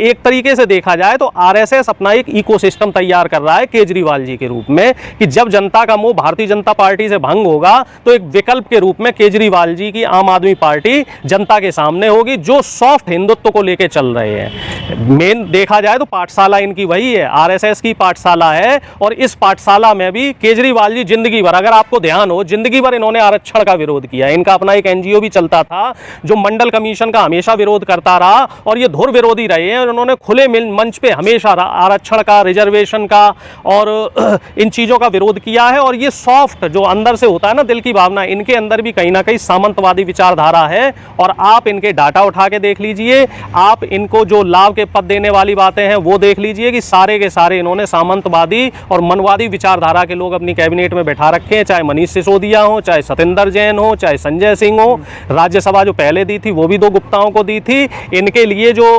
एक तरीके से देखा जाए तो आरएसएस अपना एक इकोसिस्टम तैयार कर रहा है केजरीवाल जी के रूप में, कि जब जनता का मोह भारतीय जनता पार्टी से भंग होगा तो एक विकल्प के रूप में केजरीवाल जी की आम आदमी पार्टी जनता के सामने होगी, जो सॉफ्ट हिंदुत्व को लेकर चल रहे हैं। मेन देखा जाए तो पाठशाला इनकी वही है, आरएसएस की पाठशाला है। और इस पाठशाला में भी केजरीवाल जी जिंदगी भर, अगर आपको ध्यान हो, जिंदगी भर इन्होंने आरक्षण का विरोध किया। इनका अपना एक एनजीओ भी चलता था जो मंडल कमीशन का हमेशा विरोध करता रहा, और ये धुर विरोधी रहे हैं। और उन्होंने खुले मंच पे हमेशा आरक्षण का, रिजर्वेशन का और इन चीज़ों का विरोध किया है। और ये सॉफ्ट जो अंदर से होता है ना, दिल की भावना, इनके अंदर भी कहीं ना कहीं सामंतवादी विचारधारा है। और आप इनके डाटा उठा के देख लीजिए, आप इनको जो लाभ के पद देने वाली बातें हैं वो देख लीजिए, कि सारे के सारे इन्होंने सामंतवादी और मनवादी विचारधारा के लोग अपनी कैबिनेट में बैठा रखे हैं, चाहे मनीष सिसोदिया हो, चाहे सत्येंद्र जैन हो, चाहे संजय सिंह हो। राज्यसभा जो पहले दी थी वो भी 2 गुप्ताओं को दी थी। इनके लिए जो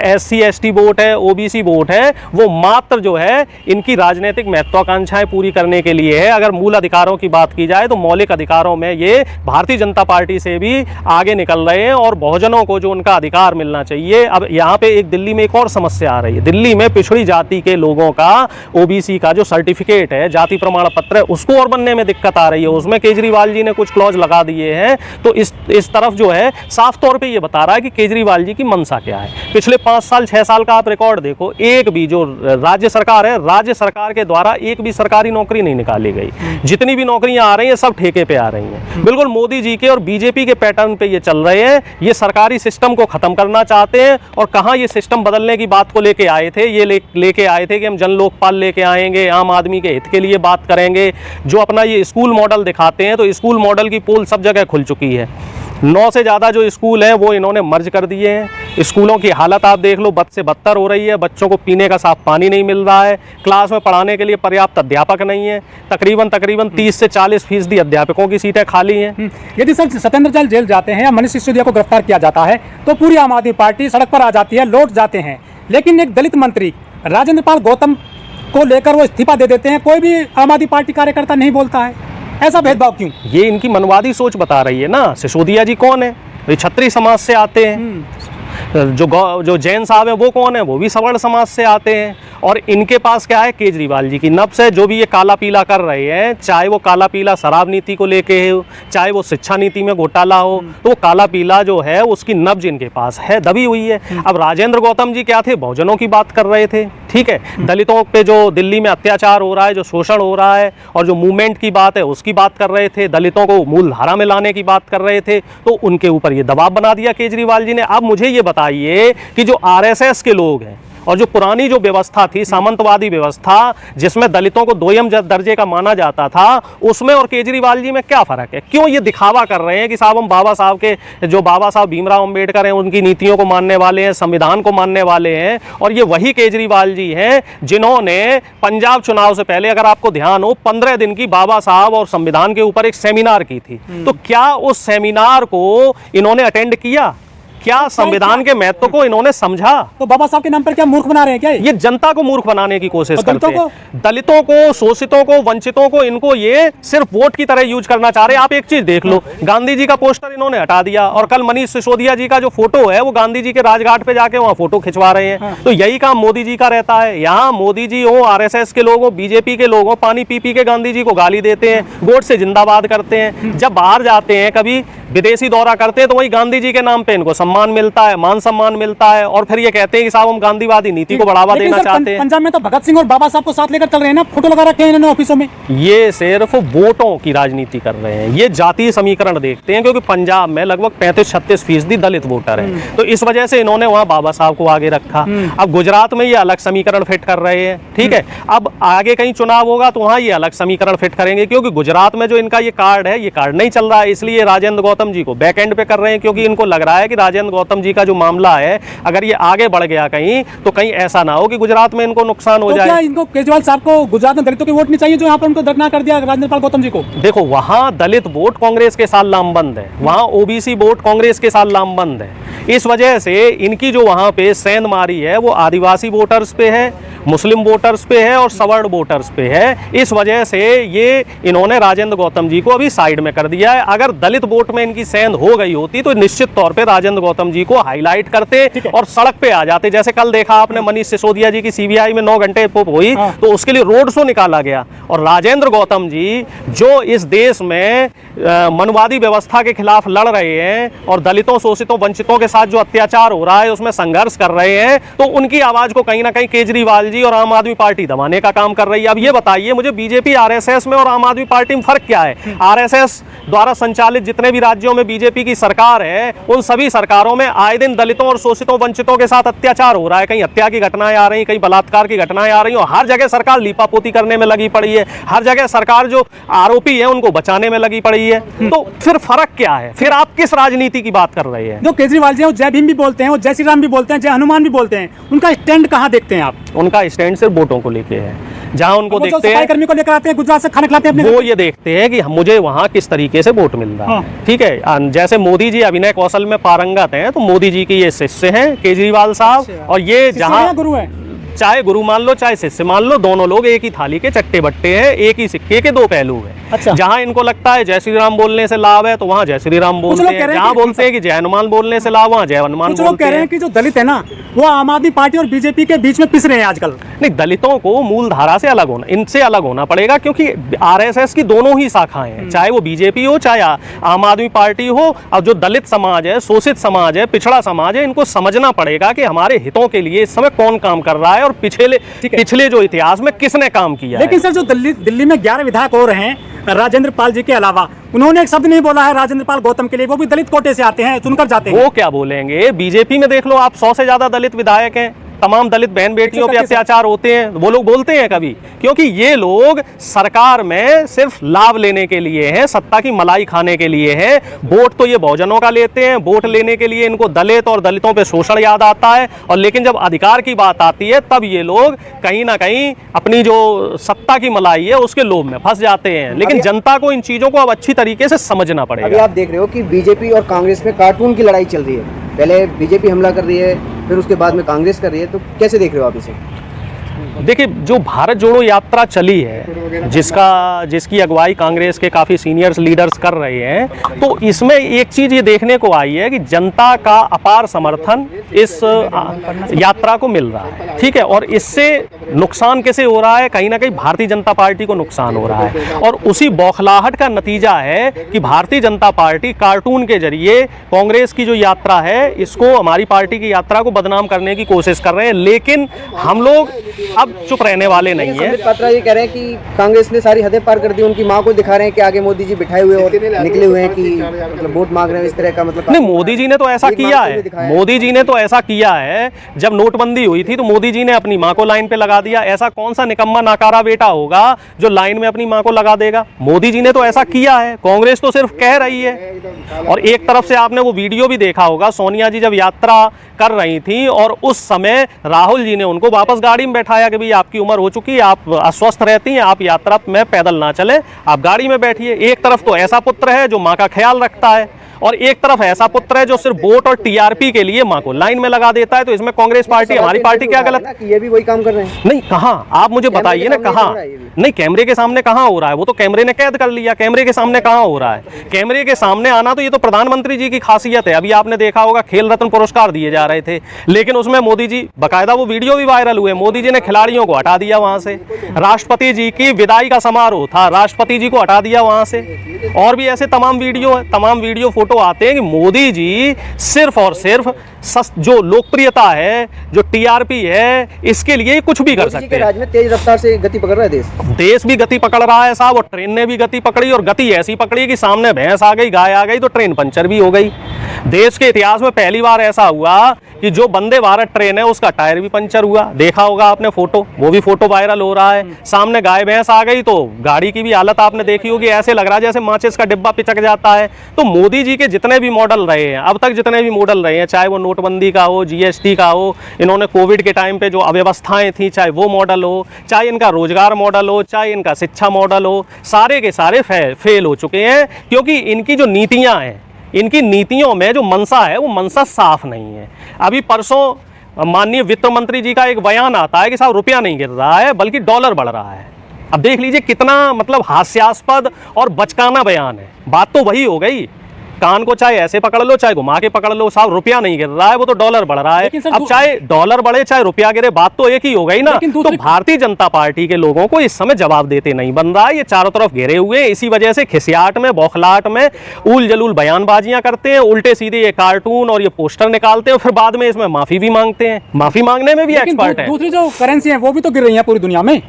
SC ST वोट है, OBC वोट है, वो मात्र जो है इनकी राजनीतिक महत्वाकांक्षाएं पूरी करने के लिए है। अगर मूल अधिकारों की बात की जाए तो मौलिक अधिकारों में ये भारतीय जनता पार्टी से भी आगे निकल रहे हैं, और बहुजनों को जो उनका अधिकार मिलना चाहिए। अब यहाँ पे एक दिल्ली में एक और समस्या आ रही है। दिल्ली में पिछड़ी जाति के लोगों का OBC का जो सर्टिफिकेट है, जाति प्रमाण पत्र है, उसको और बनने में दिक्कत आ रही है। उसमें केजरीवाल जी ने कुछ क्लॉज लगा दिए हैं। तो इस तरफ जो है साफ तौर पे ये बता रहा है कि केजरीवाल जी की मंशा क्या है। पिछले 5 साल 6 साल का आप रिकॉर्ड देखो, एक भी जो राज्य सरकार है, राज्य सरकार के द्वारा एक भी सरकारी नौकरी नहीं निकाली गई। जितनी भी नौकरियां आ रही हैं सब ठेके पे आ रही हैं। बिल्कुल मोदी जी के और बीजेपी के पैटर्न पे ये चल रहे हैं। ये सरकारी सिस्टम को खत्म करना चाहते हैं। और कहाँ ये सिस्टम बदलने की बात को लेके आए थे, ये लेके आए थे कि हम जन लोकपाल लेके आएंगे, आम आदमी के हित के लिए बात करेंगे। जो अपना ये स्कूल मॉडल दिखाते हैं, तो स्कूल मॉडल की पोल सब जगह खुल चुकी है। 9 से ज़्यादा जो स्कूल हैं वो इन्होंने मर्ज कर दिए हैं। स्कूलों की हालत आप देख लो, बद से बदतर हो रही है। बच्चों को पीने का साफ पानी नहीं मिल रहा है। क्लास में पढ़ाने के लिए पर्याप्त अध्यापक नहीं है। तकरीबन 30 से 40% अध्यापकों की सीटें खाली हैं। यदि सर सत्येंद्र जैन जेल जाते हैं या मनीष सिसोदिया को गिरफ्तार किया जाता है तो पूरी आम आदमी पार्टी सड़क पर आ जाती है, लौट जाते हैं। लेकिन एक दलित मंत्री राजेंद्र पाल गौतम को लेकर वो इस्तीफा दे देते हैं, कोई भी आम आदमी पार्टी कार्यकर्ता नहीं बोलता है। ऐसा भेदभाव क्यों? ये इनकी मनवादी सोच बता रही है ना। सिसोदिया जी कौन है? ये क्षत्रिय समाज से आते हैं। जो जैन साहब हैं वो कौन है? वो भी सवर्ण समाज से आते हैं। और इनके पास क्या है? केजरीवाल जी की नब्ज है। जो भी ये काला पीला कर रहे हैं, चाहे वो काला पीला शराब नीति को लेके हो, चाहे वो शिक्षा नीति में घोटाला हो, तो वो काला पीला जो है उसकी नब्ज इनके पास है, दबी हुई है। अब राजेंद्र गौतम जी क्या थे? बहुजनों की बात कर रहे थे, ठीक है। दलितों पे जो दिल्ली में अत्याचार हो रहा है, जो शोषण हो रहा है, और जो मूवमेंट की बात है उसकी बात कर रहे थे। दलितों को मूल धारा में लाने की बात कर रहे थे। तो उनके ऊपर ये दबाव बना दिया केजरीवाल जी ने। अब मुझे ये बताइए कि जो RSS के लोग हैं और जो पुरानी जो व्यवस्था थी, सामंतवादी व्यवस्था, जिसमें दलितों को 2ym दर्जे का माना जाता था, उसमें और केजरीवाल जी में क्या फ़र्क है? क्यों ये दिखावा कर रहे हैं कि साहब हम बाबा साहब भीमराव अंबेडकर हैं, उनकी नीतियों को मानने वाले हैं, संविधान को मानने वाले हैं। और ये वही केजरीवाल जी हैं जिन्होंने पंजाब चुनाव से पहले, अगर आपको ध्यान हो, 15 दिन की बाबा साहब और संविधान के ऊपर एक सेमिनार की थी। तो क्या उस सेमिनार को इन्होंने अटेंड किया? क्या संविधान के महत्व को इन्होंने समझा? तो बाबा साहब के नाम पर क्या मूर्ख बना रहे हैं क्या? ये जनता को मूर्ख बनाने की कोशिश करते हैं। दलितों को, शोषितों को, वंचितों को, इनको ये सिर्फ वोट की तरह यूज करना चाह रहे हैं। आप एक चीज देख लो, गांधी जी का पोस्टर इन्होंने हटा दिया, और कल मनीष सिसोदिया जी का जो फोटो है वो गांधी जी के राजघाट पे जाके वहां फोटो खिंचवा रहे हैं। तो यही काम मोदी जी का रहता है। यहाँ मोदी जी हो, RSS के लोग हो, बीजेपी के लोग हो, पानी पी पी के गांधी जी को गाली देते हैं, गोड से जिंदाबाद करते हैं। जब बाहर जाते हैं, कभी विदेशी दौरा करते हैं, तो वही गांधी जी के नाम पे इनको सम्मान मिलता है, मान सम्मान मिलता है। और फिर ये कहते हैं कि साहब हम गांधीवादी नीति को बढ़ावा देना चाहते हैं। पंजाब में तो भगत सिंह और बाबा साहब को साथ लेकर चल रहे हैं ना, फोटो लगा रखे हैं इन्होंने ऑफिसों में। ये सिर्फ वोटों की राजनीति कर रहे हैं। ये जातीय समीकरण देखते हैं, क्योंकि पंजाब में लगभग 35-36% दलित वोटर हैं। तो इस वजह से इन्होंने वहां बाबा साहब को आगे रखा। अब गुजरात में ये अलग समीकरण फिट कर रहे हैं, ठीक है। अब आगे कहीं चुनाव होगा तो वहां ये अलग समीकरण फिट करेंगे, क्योंकि गुजरात में जो इनका ये कार्ड है, ये कार्ड नहीं चल रहा है। इसलिए राजेंद्र गौतम जी को बैक एंड पे कर रहे हैं, क्योंकि इनको लग रहा है कि राजेंद्र गौतम जी का जो मामला है, अगर ये आगे बढ़ गया कहीं, तो कहीं ऐसा ना हो कि गुजरात में इनको नुकसान हो जाए। क्या इनको केजरीवाल साहब को गुजरात में दलितों के वोट नहीं चाहिए जो यहाँ पर उनको दरकिनार कर दिया राजेंद्र पाल गौतम जी को? देखो, वहां दलित वोट कांग्रेस के साथ लामबंद है, वहां OBC वोट कांग्रेस के साथ लामबंद है। इस वजह से इनकी जो वहां पे सेंध मारी है वो आदिवासी वोटर्स पे है, मुस्लिम वोटर्स पे है और सवर्ण वोटर्स पे है। इस वजह से ये इन्होंने राजेंद्र गौतम जी को अभी साइड में कर दिया है। अगर दलित वोट में इनकी सेंध हो गई होती तो निश्चित तौर पे राजेंद्र गौतम जी को हाईलाइट करते और सड़क पे आ जाते। जैसे कल देखा आपने मनीष सिसोदिया जी की सीबीआई में 9 घंटे हुई तो उसके लिए रोड शो निकाला गया। और राजेंद्र गौतम जी जो इस देश में मनवादी व्यवस्था के खिलाफ लड़ रहे हैं और दलितों, शोषितों, वंचितों के साथ जो अत्याचार हो रहा है उसमें संघर्ष कर रहे हैं, तो उनकी आवाज को कहीं ना कहीं केजरीवाल जी और आम आदमी पार्टी दबाने का काम कर रही है। अब ये बताइए मुझे, बीजेपी आरएसएस में और आम आदमी पार्टी में फर्क क्या है? आरएसएस द्वारा संचालित जितने भी राज्यों में बीजेपी की सरकार है उन सभी सरकारों में आए दिन दलितों और शोषितों, वंचितों के साथ अत्याचार हो रहा है। कहीं हत्या की घटनाएं आ रही, कहीं बलात्कार की घटनाएं आ रही और हर जगह सरकार लीपापोती करने में लगी पड़ी है। हर जगह सरकार जो आरोपी है उनको बचाने में लगी पड़ी है। तो फिर फर्क क्या है? फिर आप किस राजनीति की बात कर रहे हैं? जो केजरीवाल जी हैं वो जय भीम भी बोलते हैं, वो जय श्री राम भी बोलते हैं, जय हनुमान भी बोलते हैं, उनका स्टैंड कहाँ देखते हैं आप? उनका स्टैंड सिर्फ वोटों को लेके है। जहां उनको देखते हैं, कर्मी को लेकर आते हैं, गुजरात से खाना खिलाते हैं, वो ये देखते हैं कि मुझे वहां किस तरीके से वोट मिल रहा है। ठीक है, जैसे मोदी जी अभिनय कौशल में पारंगत हैं तो मोदी जी के ये शिष्य हैं केजरीवाल साहब। और ये जहां गुरु है, चाहे गुरु मान लो चाहे शिष्य मान लो, दोनों लोग एक ही थाली के चट्टे बट्टे हैं, एक ही सिक्के के दो पहलू हैं। अच्छा। जहां इनको लगता है जय श्री राम बोलने से लाभ है तो वहां जय श्री राम बोलते हैं, जहां बोलते हैं कि जय हनुमान बोलने से लाभ, वहां जय हनुमान बोलते हैं। कह रहे हैं कि जो दलित है ना वो आम आदमी पार्टी और बीजेपी के बीच में पिस रहे हैं आजकल। नहीं, दलितों को मूल धारा से अलग होना, इनसे अलग होना पड़ेगा, क्योंकि आरएसएस की दोनों ही शाखाएं हैं, चाहे वो बीजेपी हो चाहे आम आदमी पार्टी हो। और जो दलित समाज है, शोषित समाज है, पिछड़ा समाज है, इनको समझना पड़ेगा कि हमारे हितों के लिए इस समय कौन काम कर रहा है और पिछले जो इतिहास में किसने काम किया। लेकिन सर जो दिल्ली में 11 विधायक और हैं राजेंद्र पाल जी के अलावा, उन्होंने एक शब्द नहीं बोला है राजेंद्र पाल गौतम के लिए, वो भी दलित कोटे से आते हैं, चुनकर जाते हैं। वो क्या बोलेंगे? बीजेपी में देख लो आप, 100 से ज्यादा दलित विधायक हैं। तमाम दलित बहन बेटियों पे अत्याचार होते हैं, वो लोग बोलते हैं कभी? क्योंकि ये लोग सरकार में सिर्फ लाभ लेने के लिए हैं, सत्ता की मलाई खाने के लिए है। वोट तो ये बहुजनों का लेते हैं, वोट लेने के लिए इनको दलित और दलितों पे शोषण याद आता है, और लेकिन जब अधिकार की बात आती है तब ये लोग कहीं ना कहीं अपनी जो सत्ता की मलाई है उसके लोभ में फंस जाते हैं। लेकिन जनता को इन चीजों को अब अच्छी तरीके से समझना पड़ेगा। अभी आप देख रहे हो कि बीजेपी और कांग्रेस में कार्टून की लड़ाई चल रही है। पहले बीजेपी हमला कर रही है, फिर उसके बाद में कांग्रेस कर रही है, तो कैसे देख रहे हो आप इसे? देखिए, जो भारत जोड़ो यात्रा चली है, जिसकी अगुवाई कांग्रेस के काफ़ी सीनियर्स लीडर्स कर रहे हैं, तो इसमें एक चीज़ ये देखने को आई है कि जनता का अपार समर्थन इस यात्रा को मिल रहा है। ठीक है, और इससे नुकसान कैसे हो रहा है? कहीं ना कहीं भारतीय जनता पार्टी को नुकसान हो रहा है, और उसी बौखलाहट का नतीजा है कि भारतीय जनता पार्टी कार्टून के जरिए कांग्रेस की जो यात्रा है इसको, हमारी पार्टी की यात्रा को बदनाम करने की कोशिश कर रहे हैं। लेकिन हम लोग अब चुप रहने वाले नहीं है। संबित पात्रा ये कह रहे हैं कि कांग्रेस ने सारी हदें पार कर दी, उनकी मां को दिखा रहे हैं कि आगे मोदी जी बिठाए हुए और निकले हुए हैं कि मतलब वोट मांग रहे हैं, इस तरह का मतलब। नहीं, मोदी जी ने तो ऐसा किया है, मोदी जी ने तो ऐसा किया है। जब नोटबंदी हुई थी तो मोदी जी ने अपनी मां को लाइन पे लगा दिया। ऐसा कौन सा निकम्मा नाकारा बेटा होगा जो लाइन में अपनी मां को लगा देगा? मोदी जी ने तो ऐसा किया है, कांग्रेस तो सिर्फ कह रही है। और एक तरफ से आपने वो वीडियो भी देखा होगा, सोनिया जी जब यात्रा कर रही थी और उस समय राहुल जी ने उनको वापस गाड़ी में बैठाया कि भाई आपकी उम्र हो चुकी है, आप अस्वस्थ रहती हैं, आप यात्रा में पैदल ना चले, आप गाड़ी में बैठिए। एक तरफ तो ऐसा पुत्र है जो माँ का ख्याल रखता है, और एक तरफ ऐसा पुत्र है जो सिर्फ वोट और टीआरपी के लिए मां को लाइन में लगा देता है। तो इसमें कांग्रेस पार्टी, हमारी पार्टी क्या गलत है? ये भी वही काम कर रहे हैं। नहीं, कहां? आप मुझे बताइए ना, कहां? नहीं, कैमरे के सामने कहां हो रहा है? वो तो कैमरे ने कैद कर लिया, कैमरे के सामने कहां हो रहा है? कैमरे के सामने आना तो ये तो प्रधानमंत्री जी की खासियत है। अभी आपने देखा होगा खेल रत्न पुरस्कार दिए जा रहे थे, लेकिन उसमें मोदी जी, बाकायदा वो वीडियो भी वायरल हुए, मोदी जी ने खिलाड़ियों को हटा दिया वहां से। राष्ट्रपति जी की विदाई का समारोह था, राष्ट्रपति जी को हटा दिया वहां से। और भी ऐसे तमाम वीडियो फोटो आते हैं कि मोदी जी सिर्फ और सिर्फ जो लोकप्रियता है, जो टीआरपी है, इसके लिए कुछ भी कर सकते हैं। राज्य में तेज रफ्तार से गति पकड़ रहा है देश भी गति पकड़ रहा है साहब, और ट्रेन ने भी गति पकड़ी, और गति ऐसी पकड़ी कि सामने भैंस आ गई, गाय आ गई तो ट्रेन पंचर भी हो गई। देश के इतिहास में पहली बार ऐसा हुआ कि जो वंदे भारत ट्रेन है उसका टायर भी पंचर हुआ। देखा होगा आपने फोटो, वो भी फोटो वायरल हो रहा है। सामने गाय भैंस आ गई तो गाड़ी की भी हालत आपने देखी होगी, ऐसे लग रहा है जैसे माचिस का डिब्बा पिचक जाता है। तो मोदी जी के जितने भी मॉडल रहे हैं, अब तक जितने भी मॉडल रहे हैं, चाहे वो नोटबंदी का हो, जीएसटी का हो, इन्होंने कोविड के टाइम पे जो अव्यवस्थाएं थी, चाहे वो मॉडल हो, चाहे इनका रोजगार मॉडल हो, चाहे इनका शिक्षा मॉडल हो, सारे के सारे फेल हो चुके हैं। क्योंकि इनकी जो नीतियां हैं, इनकी नीतियों में जो मंशा है वो मंशा साफ नहीं है। अभी परसों माननीय वित्त मंत्री जी का एक बयान आता है कि साहब रुपया नहीं गिर रहा है बल्कि डॉलर बढ़ रहा है। अब देख लीजिए कितना मतलब हास्यास्पद और बचकाना बयान है। बात तो वही हो गई, कान को चाहे ऐसे पकड़ लो चाहे घुमा के पकड़ लो, साहब रुपया नहीं गिर रहा है, वो तो डॉलर बढ़ रहा है। अब चाहे डॉलर बढ़े चाहे रुपया गिरे, बात तो एक ही हो गई ना। तो भारतीय जनता पार्टी के लोगों को इस समय जवाब देते नहीं बन रहा है। ये चारों तरफ घेरे हुए, इसी वजह से खिसियाट में, बौखलाहट में उल जलूल बयानबाजियां करते हैं, उल्टे सीधे ये कार्टून और ये पोस्टर निकालते हैं, फिर बाद में इसमें माफी भी मांगते हैं। माफी मांगने में भी एक्सपर्ट है। दूसरी जो करेंसी है वो भी तो गिर रही है पूरी दुनिया में।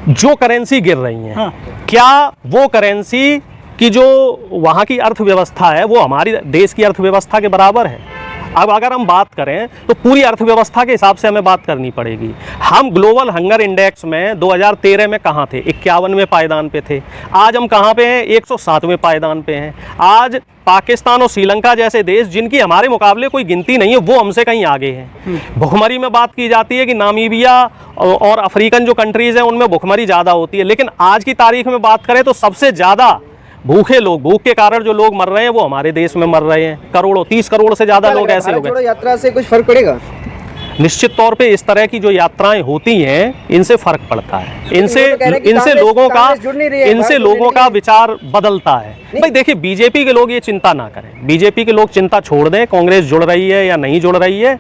जो करेंसी गिर रही है, हाँ। क्या वो करेंसी कि जो वहाँ की अर्थव्यवस्था है वो हमारी देश की अर्थव्यवस्था के बराबर है? अब अगर हम बात करें तो पूरी अर्थव्यवस्था के हिसाब से हमें बात करनी पड़ेगी। हम ग्लोबल हंगर इंडेक्स में 2013 में कहाँ थे? 51वें पायदान पे थे। आज हम कहाँ पे हैं? 107वें पायदान पे हैं। आज पाकिस्तान और श्रीलंका जैसे देश जिनकी हमारे मुकाबले कोई गिनती नहीं है, वो हमसे कहीं आगे हैं। भुखमरी में बात की जाती है कि नामीबिया और अफ्रीकन जो कंट्रीज़ हैं उनमें भुखमरी ज़्यादा होती है, लेकिन आज की तारीख में बात करें तो सबसे ज़्यादा भूखे लोग, भूख के कारण जो लोग मर रहे हैं वो हमारे देश में मर रहे हैं। करोड़ों, 30 करोड़ से ज़्यादा लोग ऐसे हो गए। यात्रा से कुछ फर्क पड़ेगा? निश्चित तौर पे इस तरह की जो यात्राएं होती हैं इनसे फर्क पड़ता है, इनसे लोगों का विचार बदलता है। भाई देखिए, बीजेपी के लोग ये चिंता ना करें, बीजेपी के लोग चिंता छोड़ दें, कांग्रेस जुड़ रही है या नहीं जुड़ रही है।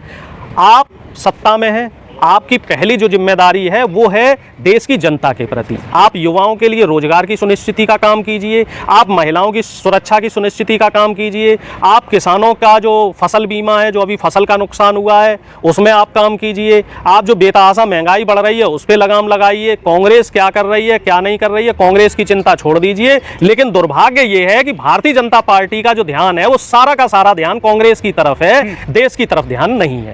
आप सत्ता में हैं, आपकी पहली जो जिम्मेदारी है वो है देश की जनता के प्रति। आप युवाओं के लिए रोजगार की सुनिश्चिति का काम कीजिए, आप महिलाओं की सुरक्षा की सुनिश्चिति का काम कीजिए, आप किसानों का जो फसल बीमा है, जो अभी फसल का नुकसान हुआ है उसमें आप काम कीजिए, आप जो बेतहाशा महंगाई बढ़ रही है उस पर लगाम लगाइए। कांग्रेस क्या कर रही है क्या नहीं कर रही है, कांग्रेस की चिंता छोड़ दीजिए। लेकिन दुर्भाग्य ये है कि भारतीय जनता पार्टी का जो ध्यान है वो सारा का सारा ध्यान कांग्रेस की तरफ है, देश की तरफ ध्यान नहीं है।